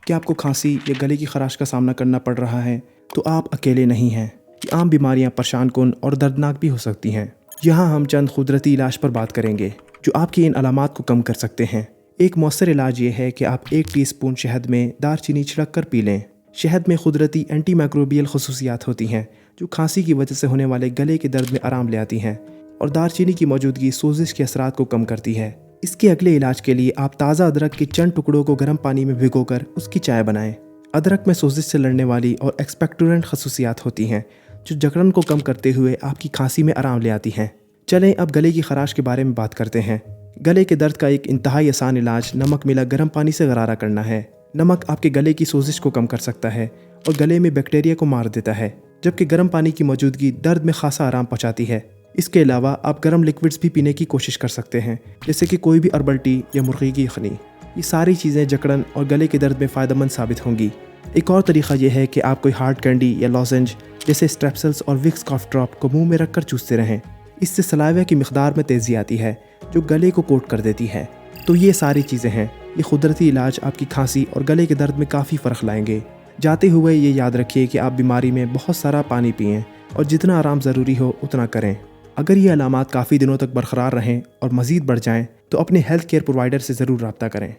کہ آپ کو کھانسی یا گلے کی خراش کا سامنا کرنا پڑ رہا ہے تو آپ اکیلے نہیں ہیں۔ یہ عام بیماریاں پریشان کن اور دردناک بھی ہو سکتی ہیں۔ یہاں ہم چند قدرتی علاج پر بات کریں گے جو آپ کی ان علامات کو کم کر سکتے ہیں۔ ایک مؤثر علاج یہ ہے کہ آپ 1 ٹی اسپون شہد میں دار چینی چھڑک کر پی لیں۔ شہد میں قدرتی اینٹی مائکروبیل خصوصیات ہوتی ہیں جو کھانسی کی وجہ سے ہونے والے گلے کے درد میں آرام لے آتی ہیں، اور دار چینی کی موجودگی سوزش کے اثرات کو کم کرتی ہے۔ اس کے اگلے علاج کے لیے آپ تازہ ادرک کے چند ٹکڑوں کو گرم پانی میں بھگو کر اس کی چائے بنائیں۔ ادرک میں سوزش سے لڑنے والی اور ایکسپیکٹورنٹ خصوصیات ہوتی ہیں جو جکڑن کو کم کرتے ہوئے آپ کی کھانسی میں آرام لے آتی ہیں۔ چلیں اب گلے کی خراش کے بارے میں بات کرتے ہیں۔ گلے کے درد کا ایک انتہائی آسان علاج نمک ملا گرم پانی سے غرارہ کرنا ہے۔ نمک آپ کے گلے کی سوزش کو کم کر سکتا ہے اور گلے میں بیکٹیریا کو مار دیتا ہے، جبکہ گرم پانی کی موجودگی درد میں خاصا آرام پہنچاتی ہے۔ اس کے علاوہ آپ گرم لیکوڈز بھی پینے کی کوشش کر سکتے ہیں، جیسے کہ کوئی بھی ہربل ٹی یا مرغی کی یخنی۔ یہ ساری چیزیں جکڑن اور گلے کے درد میں فائدہ مند ثابت ہوں گی۔ ایک اور طریقہ یہ ہے کہ آپ کوئی ہارڈ کینڈی یا لوزنج جیسے اسٹریپسلز اور وکس کاف ڈراپ کو منہ میں رکھ کر چوستے رہیں۔ اس سے سلائیوا کی مقدار میں تیزی آتی ہے جو گلے کو کوٹ کر دیتی ہے۔ تو یہ ساری چیزیں ہیں۔ یہ قدرتی علاج آپ کی کھانسی اور گلے کے درد میں کافی فرق لائیں گے۔ جاتے ہوئے یہ یاد رکھیے کہ آپ بیماری میں بہت سارا پانی پئیں اور جتنا آرام ضروری ہو اتنا کریں۔ اگر یہ علامات کافی دنوں تک برقرار رہیں اور مزید بڑھ جائیں تو اپنے ہیلتھ کیئر پرووائڈر سے ضرور رابطہ کریں۔